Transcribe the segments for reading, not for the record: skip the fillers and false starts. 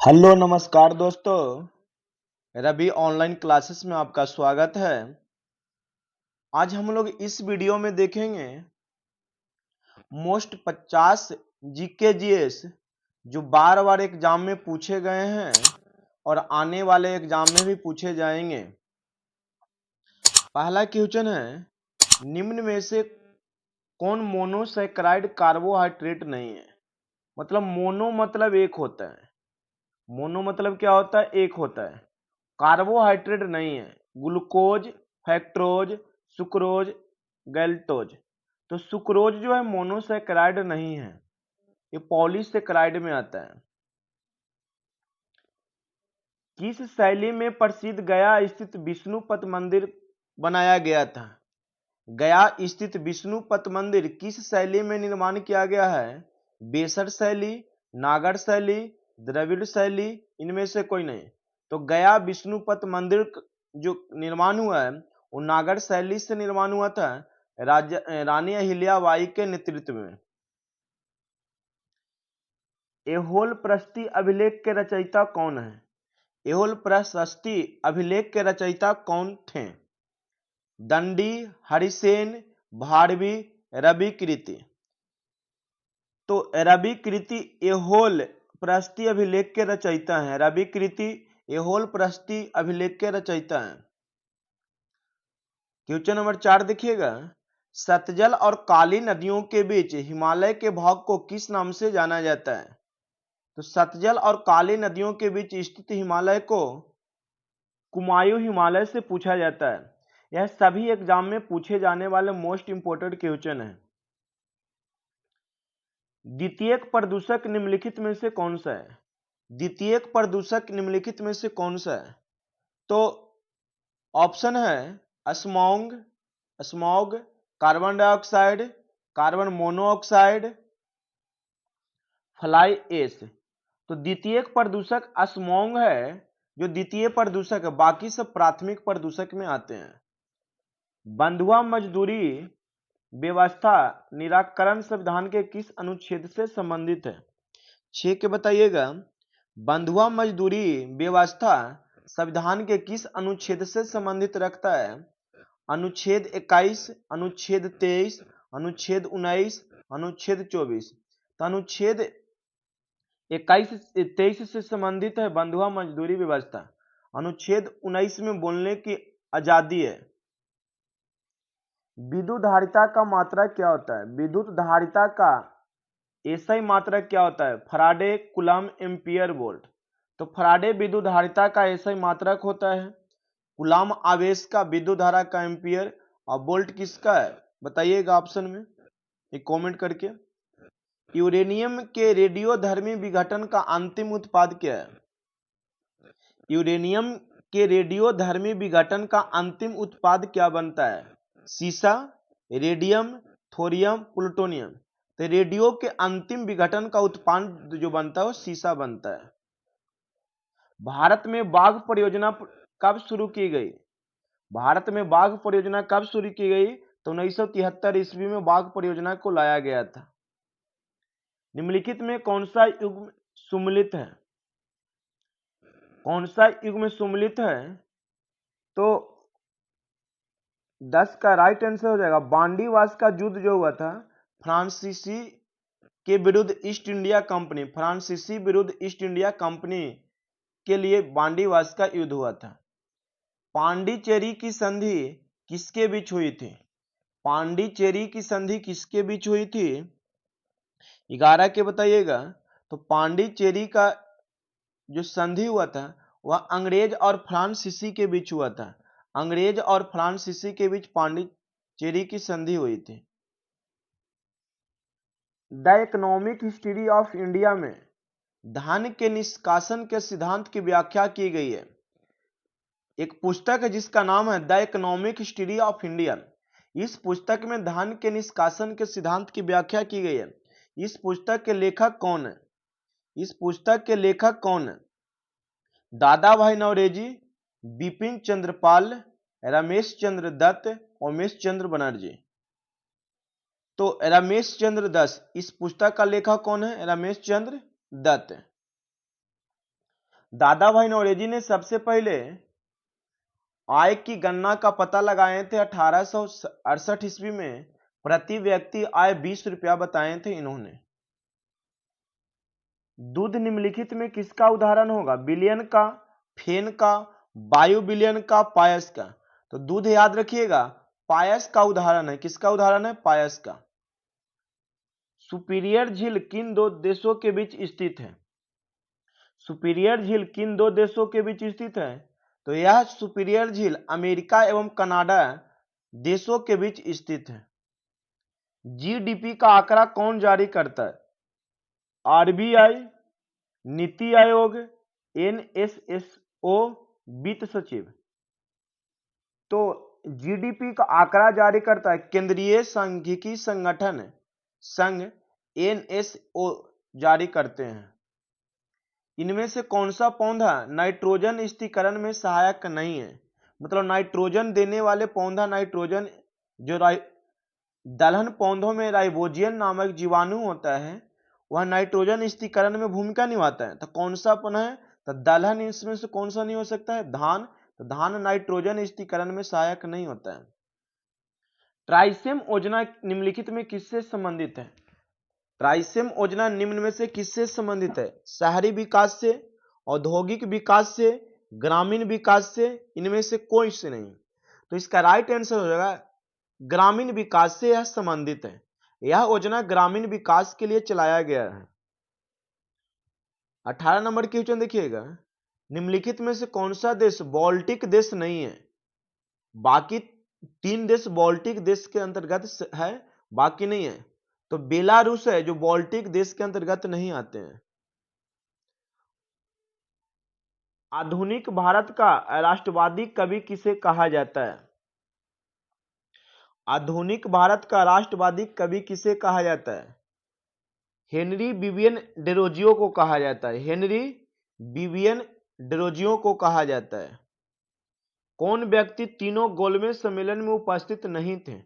Hello नमस्कार दोस्तों। Ravi online classes में आपका स्वागत है। आज हम लोग इस वीडियो में देखेंगे मोस्ट 50 जीके जीएस जो बार बार एग्जाम में पूछे गए हैं और आने वाले एग्जाम में भी पूछे जाएंगे। पहला क्वेश्चन है, निम्न में से कौन मोनोसैकराइड कार्बोहाइड्रेट नहीं है। मतलब मोनो मतलब एक होता है, मोनो मतलब क्या होता है, एक होता है। कार्बोहाइड्रेट नहीं है, ग्लूकोज, फैक्ट्रोज, सुक्रोज, गैल्टोज। तो सुक्रोज जो है मोनोसैकराइड नहीं है, ये पॉलीसैकराइड में आता है। किस शैली में प्रसिद्ध गया स्थित विष्णुपद मंदिर बनाया गया था। गया स्थित विष्णुपद मंदिर किस शैली में निर्माण किया गया है। बेसर शैली, नागर शैली, द्रविड़ शैली, इनमें से कोई नहीं। तो गया विष्णुपद मंदिर जो निर्माण हुआ है वो नागर शैली से निर्माण हुआ था, रानी अहिल्याबाई के नेतृत्व में। एहोल प्रशस्ति अभिलेख के रचयिता कौन है। एहोल प्रशस्ति अभिलेख के रचयिता कौन थे। दंडी, हरिसेन, भारवी, रवि कृति। तो रवि कृति एहोल प्रशस्ति अभिलेख के रचयिता हैं। रवि कृति एहोल प्रशस्ति अभिलेख के रचयिता हैं। क्वेश्चन नंबर 4 देखिएगा, सतजल और काली नदियों के बीच हिमालय के भाग को किस नाम से जाना जाता है। तो सतजल और काली नदियों के बीच स्थित हिमालय को कुमायूं हिमालय से पूछा जाता है। यह सभी एग्जाम में पूछे जाने वाले मोस्ट इंपोर्टेंट क्वेश्चन है। द्वितीयक प्रदूषक निम्नलिखित में से कौन सा है। द्वितीयक प्रदूषक निम्नलिखित में से कौन सा है। तो ऑप्शन है smog, smog, carbon dioxide, carbon monoxide, fly ash. तो द्वितीयक प्रदूषक स्मॉग है जो द्वितीय प्रदूषक है, बाकी सब प्राथमिक प्रदूषक में आते हैं। बंधुआ मजदूरी व्यवस्था निराकरण संविधान के किस अनुच्छेद से संबंधित है। 6 के बताइएगा, बंधुआ मजदूरी व्यवस्था संविधान के किस अनुच्छेद से संबंधित रखता है। अनुच्छेद 21, अनुच्छेद 23, अनुच्छेद 19, अनुच्छेद 24। तो अनुच्छेद 21 23 से संबंधित है बंधुआ मजदूरी व्यवस्था। अनुच्छेद 19 में बोलने की आजादी है। विद्युत धारिता का मात्रक क्या होता है। विद्युत धारिता का एसआई मात्रक क्या होता है। Faraday, coulomb, ampere, volt. तो फराडे विद्युत धारिता का एसआई मात्रक होता है, कूलम आवेश का, विद्युत धारा का एम्पियर, और वोल्ट किसका है बताइएगा ऑप्शन में एक कमेंट करके। यूरेनियम के रेडियोधर्मी विघटन का अंतिम उत्पाद क्या है। यूरेनियम के रेडियोधर्मी विघटन का अंतिम उत्पाद क्या बनता है। सीसा, रेडियम, थोरियम, प्लूटोनियम। तो रेडियो के अंतिम विघटन का उत्पाद जो बनता है वो सीसा बनता है। भारत में बाघ परियोजना कब शुरू की गई। भारत में बाघ परियोजना कब शुरू की गई। तो 1973 ईस्वी में बाघ परियोजना को लाया गया था। निम्नलिखित में कौन सा युग्म सुमेलित है। कौन सा युग्म सुमेलित है। तो 10 का राइट आंसर हो जाएगा बांडीवास का युद्ध जो हुआ था फ्रांसीसी के विरुद्ध ईस्ट इंडिया कंपनी, फ्रांसीसी विरुद्ध ईस्ट इंडिया कंपनी के लिए बांडीवास का युद्ध हुआ था। पांडिचेरी की संधि किसके बीच हुई थी। पांडिचेरी की संधि किसके बीच हुई थी 11 के बताइएगा। तो पांडिचेरी का जो संधि हुआ था वह अंग्रेज और फ्रांसीसी के बीच हुआ था। अंग्रेज और फ्रांसीसी के बीच पांडिचेरी की संधि हुई थी। The economic history of India में धन के निष्कासन के सिद्धांत की व्याख्या की गई है। एक पुस्तक है जिसका नाम है the economic history of India. इस पुस्तक में धन के निष्कासन के सिद्धांत की व्याख्या की गई है। इस पुस्तक के लेखक कौन है। इस पुस्तक के लेखक कौन है। दादा भाई नौरोजी, बिपिन चंद्र पाल, रमेश चंद्र दत्त, उमेश चंद्र बनर्जी। तो रमेश चंद्र दत्त, इस पुस्तक का लेखक कौन है। रमेश चंद्र दत्त। दादा भाई नौरोजी ने सबसे पहले आय की गणना का पता लगाए थे 1868 ईस्वी में। प्रति व्यक्ति आय 20 रुपया बताए थे इन्होंने। दूध निम्नलिखित में किसका उदाहरण होगा? विलयन का, फेन का, वायु विलयन का, पायस का। तो दूध याद रखिएगा पायस का उदाहरण है। किसका उदाहरण है? पायस का। सुपीरियर झील किन दो देशों के बीच स्थित है? सुपीरियर झील किन दो देशों के बीच स्थित है? तो यह सुपीरियर झील अमेरिका एवं कनाडा देशों के बीच स्थित है। जीडीपी का आंकड़ा कौन जारी करता है? आरबीआई, नीति आयोग, एनएसएसओ, वित्त सचिव। तो जीडीपी का आंकड़ा जारी करता है केंद्रीय सांख्यिकी संगठन संघ, एनएसओ जारी करते हैं। इनमें से कौन सा पौधा नाइट्रोजन स्थिरीकरण में सहायक नहीं है? मतलब नाइट्रोजन देने वाले पौधा, नाइट्रोजन जो दलहन पौधों में राइबोजियन नामक जीवाणु होता है वह नाइट्रोजन स्थिरीकरण में भूमिका निभाता है। तो कौन सा पौधा है? तो दलहन। इसमें से कौन सा नहीं हो सकता है? धान। तो धान नाइट्रोजन स्थिरीकरण में सहायक नहीं होता है। ट्राइसेम योजना निम्नलिखित में किससे संबंधित है? ट्राइसेम योजना निम्न में से किससे संबंधित है? शहरी विकास से, औद्योगिक विकास से, ग्रामीण विकास से, इनमें से कोई से नहीं। तो इसका राइट आंसर हो जाएगा ग्रामीण विकास से यह संबंधित है। यह योजना ग्रामीण विकास के लिए चलाया गया है। 18 नंबर की क्वेश्चन देखिएगा, निम्नलिखित में से कौन सा देश बाल्टिक देश नहीं है? बाकी 3 देश बाल्टिक देश के अंतर्गत है, बाकी नहीं है। तो बेलारूस है जो बाल्टिक देश के अंतर्गत नहीं आते हैं। आधुनिक भारत का राष्ट्रवादी कवि किसे कहा जाता है? आधुनिक भारत का राष्ट्रवादी कवि किसे कहा जाता है? हेनरी विवियन डेरोजियो को कहा जाता है। हेनरी विवियन डेरोजियो को कहा जाता है। कौन व्यक्ति तीनों गोलमेज सम्मेलन में उपस्थित नहीं थे?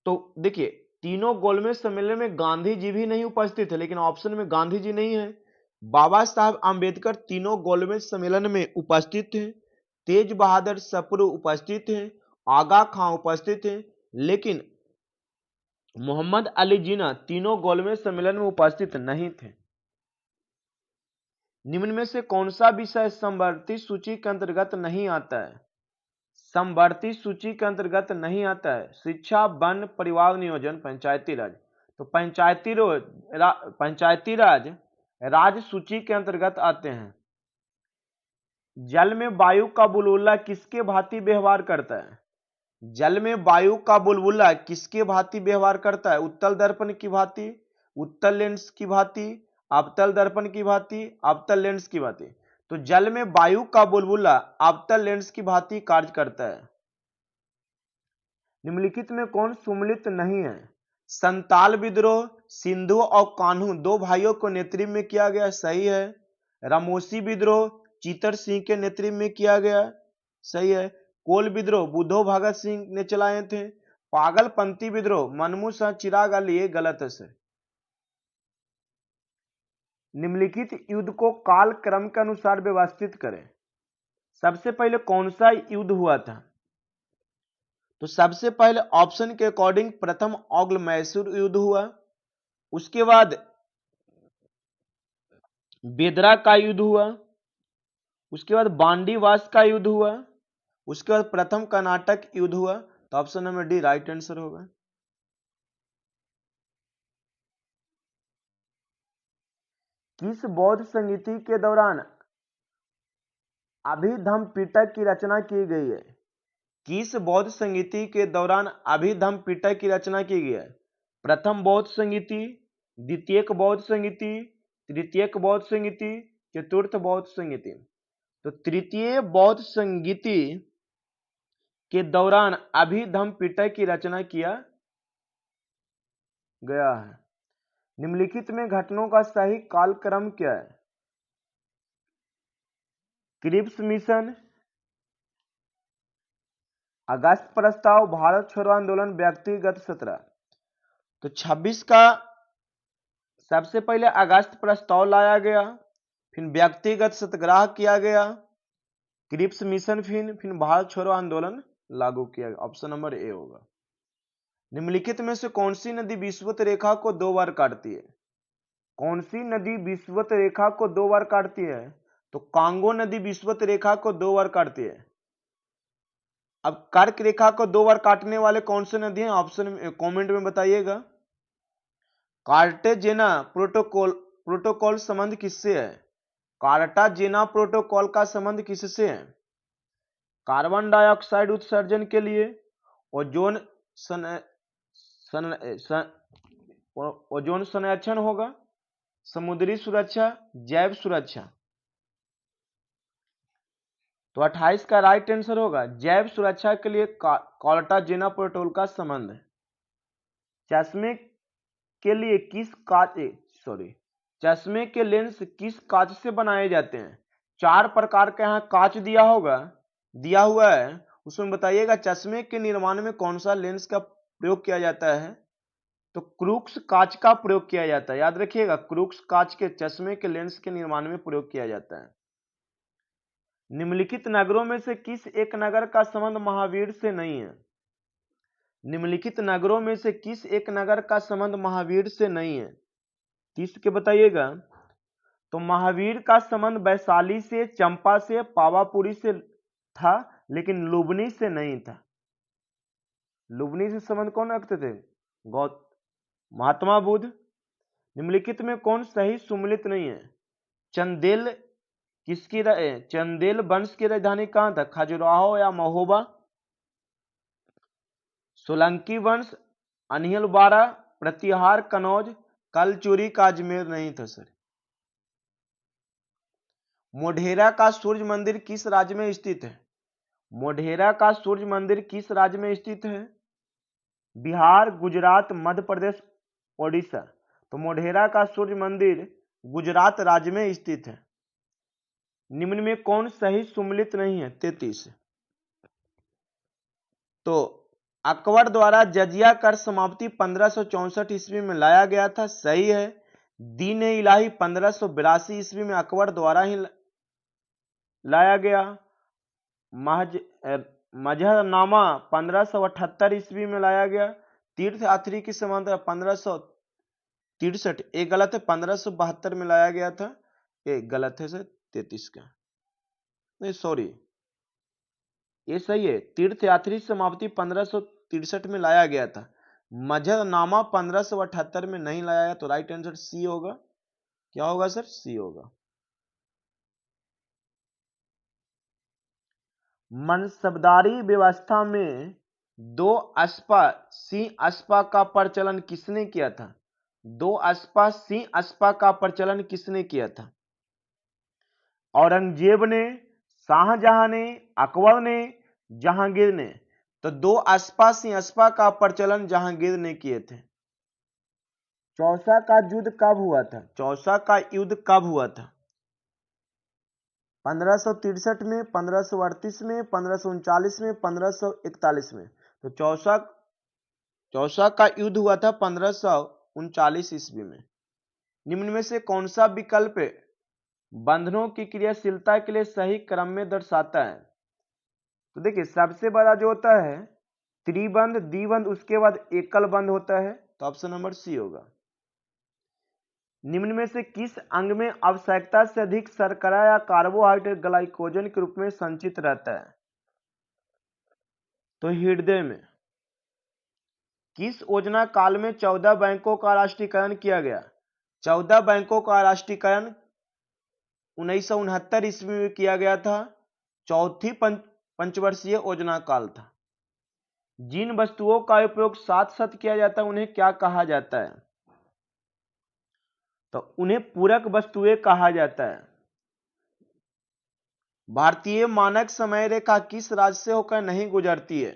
तो देखिए तीनों गोलमेज सम्मेलन में गांधी जी भी नहीं उपस्थित है, लेकिन ऑप्शन में गांधी जी नहीं है। बाबा साहब आंबेडकर तीनों गोलमेज सम्मेलन में उपस्थित थे। तेज बहादुर सप्रू उपस्थित हैं। आगा खां उपस्थित हैं, लेकिन मोहम्मद अली जिन्ना तीनों गोलमेज सम्मेलन में उपस्थित नहीं थे। निम्न में से कौन सा विषय समवर्ती सूची के अंतर्गत नहीं आता है? समवर्ती सूची के अंतर्गत नहीं आता है। शिक्षा, वन, परिवार नियोजन, पंचायती राज। तो पंचायती राज राज्य सूची के अंतर्गत आते हैं। जल में वायु का बुलबुला किसके भांति व्यवहार करता है? जल में वायु का बुलबुला किसके भांति व्यवहार करता है? उत्तल दर्पण की भांति, उत्तल लेंस की भांति, अवतल दर्पण की भांति, अवतल लेंस की भांति। तो जल में वायु का बुलबुला अवतल लेंस की भांति कार्य करता है। निम्नलिखित में कौन सुमलित नहीं है? संताल विद्रोह सिंधु और कान्हू दो भाइयों को नेतृत्व में किया गया, सही है। रामोसी विद्रोह चीतर सिंह के नेतृत्व में किया गया, सही है। कोल विद्रोह बुद्धो भगत सिंह ने चलाए थे। पागलपंथी विद्रोह मनमू शाह चिराग अली, ये गलत है सर। निम्नलिखित युद्ध को काल क्रम के अनुसार व्यवस्थित करें। सबसे पहले कौन सा युद्ध हुआ था? तो सबसे पहले ऑप्शन के अकॉर्डिंग प्रथम औग्ल मैसूर युद्ध हुआ, उसके बाद बेदरा का युद्ध हुआ, उसके बाद बांडीवास का युद्ध हुआ, उसके बाद प्रथम कर्नाटक युद्ध हुआ। तो option number D right answer होगा। किस बौद्ध संगीति के दौरान अभिधम्म पिटक की रचना की गई है? किस बौद्ध संगीति के दौरान अभिधम्म पिटक की रचना की गई है? प्रथम बौद्ध संगीति, द्वितीयक बौद्ध संगीति, तृतीयक बौद्ध संगीति, चतुर्थ बौद्ध संगीति। तो तृतीय बौद्ध संगीति के दौरान अभिधम्म पिटक की रचना किया गया है। निम्नलिखित में घटनाओं का सही कालक्रम क्या है? क्रिप्स मिशन, अगस्त प्रस्ताव, भारत छोड़ो आंदोलन, व्यक्तिगत सत्र। तो 26 का सबसे पहले अगस्त प्रस्ताव लाया गया, फिर व्यक्तिगत सत्याग्रह किया गया, क्रिप्स मिशन, फिर भारत छोड़ो आंदोलन लागू किया गया। ऑप्शन नंबर ए होगा। निम्नलिखित में से कौन सी नदी विषुवत रेखा को 2 बार काटती है? कौन सी नदी विषुवत रेखा को 2 बार काटती है? तो कांगो नदी विषुवत रेखा को 2 बार काटती है। अब कर्क रेखा को 2 बार काटने वाले कौन से नदी हैं? ऑप्शन कमेंट में बताइएगा। कार्टेजेना प्रोटोकॉल संबंध किससे है? कार्टाजेना प्रोटोकॉल का संबंध किससे है? कार्बन डाइऑक्साइड उत्सर्जन के लिए, ओजोन ओजोन संरक्षण होगा, समुद्री सुरक्षा, जैव सुरक्षा। तो 28 का राइट आंसर होगा जैव सुरक्षा के लिए कार्टाजेना प्रोटोकॉल का संबंध है। चश्मे के लिए चश्मे के लेंस किस कांच से बनाए जाते हैं? 4 प्रकार के यहाँ कांच दिया हुआ है, उसमें बताइएगा चश्मे के निर्माण में कौन सा लेंस का प्रयोग किया जाता है? तो क्रूक्स कांच का प्रयोग किया जाता है। याद रखिएगा, क्रूक्स कांच के चश्मे के लेंस के निर्माण में प्रयोग किया जाता है। निम्नलिखित नगरों में से किस एक नगर का संबंध महावीर से नहीं है? निम्नलिखित नगरों में से किस एक नगर का संबंध महावीर से नहीं है? 30 के बताइएगा। तो महावीर का संबंध वैशाली से, चंपा से, पावापुरी से था, लेकिन लुबनी से नहीं था। लुबनी से संबंध कौन रखते थे? महात्मा बुद्ध। निम्नलिखित में कौन सही सुमेलित नहीं है? चंदेल वंश की राजधानी कहां था? खजुराहो या महोबा? सोलंकी वंश, अनिलवाड़ा, प्रतिहार, कनौज, कलचुरी का अजमेर नहीं था सर। मोढेरा का सूर्य मंदिर किस राज्य में स्थित है? मोढेरा का सूर्य मंदिर किस राज्य में स्थित है? बिहार, गुजरात, मध्य प्रदेश, ओडिशा। तो मोढेरा का सूर्य मंदिर गुजरात राज्य में स्थित है। निम्न में कौन सही सुमेलित नहीं है? 33। तो अकबर द्वारा जजिया कर समाप्ति 1564 ईस्वी में लाया गया था, सही है। दीन इलाही 1582 ईस्वी में अकबर द्वारा ही लाया गया। मजहरनामा 1578 ईस्वी में लाया गया। तीर्थ यात्री की समानता 1563, एक गलत है, 1572 में लाया गया था, एक गलत है सर 33 का, नहीं सॉरी ये सही है। तीर्थ यात्री समाप्ति 1563 में लाया गया था। मजहरनामा 1578 में नहीं लाया गया, तो राइट आंसर सी होगा। क्या होगा सर? सी होगा। मनसबदारी व्यवस्था में दो अस्पा सिंह अस्पा का प्रचलन किसने किया था? दो अस्पा सिंह अस्पा का प्रचलन किसने किया था? औरंगजेब ने, शाहजहां ने, अकबर ने, जहांगीर ने। तो दो अस्पा सिंह अस्पा का प्रचलन जहांगीर ने किए थे। चौसा का युद्ध कब हुआ था? चौसा का युद्ध कब हुआ था? 1563 में, 1538 में, 1539 में, 1541 में। तो चौसा का युद्ध हुआ था 1539 ईस्वी में। निम्न में से कौन सा विकल्प बंधनों की क्रियाशीलता के लिए सही क्रम में दर्शाता है? तो देखिए, सबसे बड़ा जो होता है त्रिबंध, द्विबंध, उसके बाद एकल बंध होता है, तो ऑप्शन नंबर सी होगा। निम्न में से किस अंग में आवश्यकता से अधिक शर्करा या कार्बोहाइड्रेट ग्लाइकोजन के रूप में संचित रहता है? तो हृदय में। किस योजना काल में 14 बैंकों का राष्ट्रीयकरण किया गया? 14 बैंकों का राष्ट्रीयकरण 1969 ईस्वी में किया गया था। चौथी पंचवर्षीय योजना काल था। जिन वस्तुओं का उपयोग साथ साथ किया जाता है उन्हें क्या कहा जाता है? तो उन्हें पूरक वस्तुएं कहा जाता है। भारतीय मानक समय रेखा किस राज्य से होकर नहीं गुजरती है?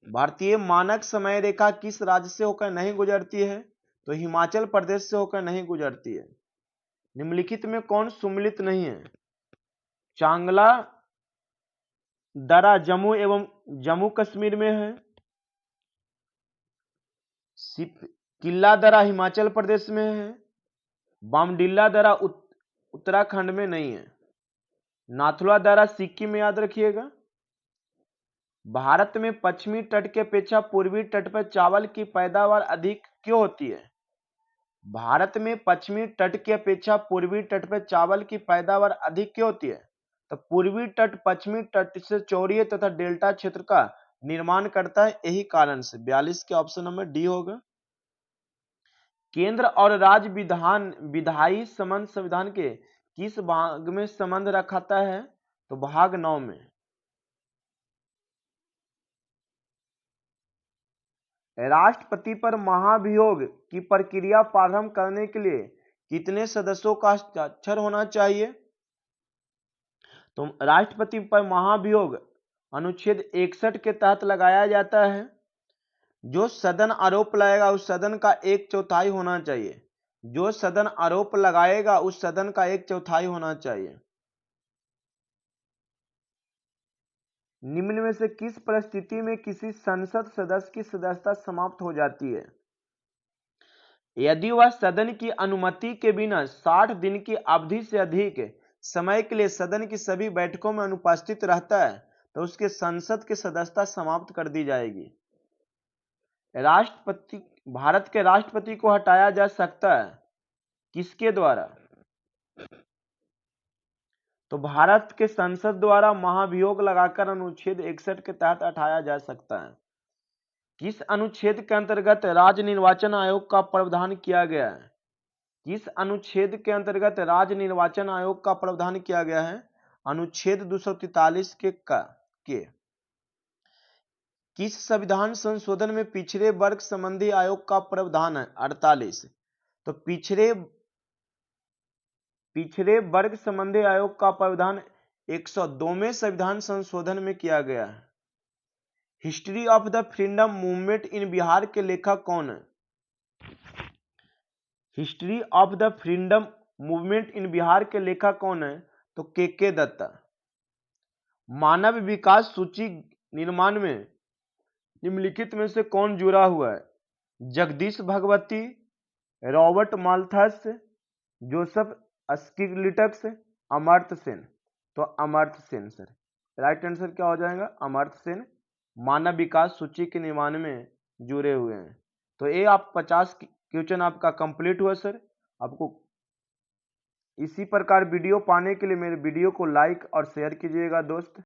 भारतीय मानक समय रेखा किस राज्य से होकर नहीं गुजरती है? तो हिमाचल प्रदेश से होकर नहीं गुजरती है। निम्नलिखित में कौन सुमेलित नहीं है? चांगला दरा जम्मू एवं जम्मू कश्मीर में है। किल्ला दरा हिमाचल प्रदेश में है। बामडिल्ला दरा उत्तराखंड में नहीं है। नाथुला दर्रा सिक्किम में, याद रखिएगा। भारत में पश्चिमी तट के अपेक्षा पूर्वी तट पर चावल की पैदावार अधिक क्यों होती है? भारत में पश्चिमी तट की अपेक्षा पूर्वी तट पर चावल की पैदावार अधिक क्यों होती है? तो पूर्वी तट पश्चिमी तट से चौड़ीय तथा डेल्टा क्षेत्र का निर्माण करता है, यही कारण से 42 के ऑप्शन नंबर डी होगा। केंद्र और राज्य विधायी संबंध संविधान के किस भाग में संबंध रखता है? तो भाग 9 में। राष्ट्रपति पर महाभियोग की प्रक्रिया प्रारंभ करने के लिए कितने सदस्यों का हस्ताक्षर होना चाहिए? तो राष्ट्रपति पर महाभियोग अनुच्छेद 61 के तहत लगाया जाता है। जो सदन आरोप लगाएगा उस सदन का 1/4 होना चाहिए। जो सदन आरोप लगाएगा उस सदन का 1/4 होना चाहिए। निम्न में से किस परिस्थिति में किसी संसद सदस्य की सदस्यता समाप्त हो जाती है? यदि वह सदन की अनुमति के बिना 60 दिन की अवधि से अधिक समय के लिए सदन की सभी बैठकों में अनुपस्थित रहता है तो उसके संसद की सदस्यता समाप्त कर दी जाएगी। भारत के राष्ट्रपति को हटाया जा सकता है किसके द्वारा? तो भारत के संसद द्वारा महाभियोग लगाकर अनुच्छेद 61 के तहत हटाया जा सकता है। किस अनुच्छेद के अंतर्गत राज्य निर्वाचन आयोग का प्रावधान किया गया है? किस अनुच्छेद के अंतर्गत राज्य निर्वाचन आयोग का प्रावधान किया गया है? अनुच्छेद 243 के किस संविधान संशोधन में पिछड़े वर्ग संबंधी आयोग का प्रावधान है? 48। तो पिछड़े वर्ग संबंधी आयोग का प्रावधान 102 में संविधान संशोधन में किया गया है। History of the freedom movement in Bihar के लेखक कौन है? History of the freedom movement in Bihar के लेखक कौन है? तो के दत्ता। मानव विकास सूची निर्माण में निम्नलिखित में से कौन जुड़ा हुआ है? Jagdish Bhagwati, Robert Malthus, Joseph Stiglitz, Amartya Sen. तो Amartya Sen sir, right answer क्या हो जाएगा? अमर्त्य सेन मानव विकास सूची के निर्माण में जुड़े हुए हैं। तो ये आप 50 क्वेश्चन आपका कंप्लीट हुआ सर। आपको इसी प्रकार वीडियो पाने के लिए मेरे वीडियो को लाइक और शेयर कीजिएगा दोस्त।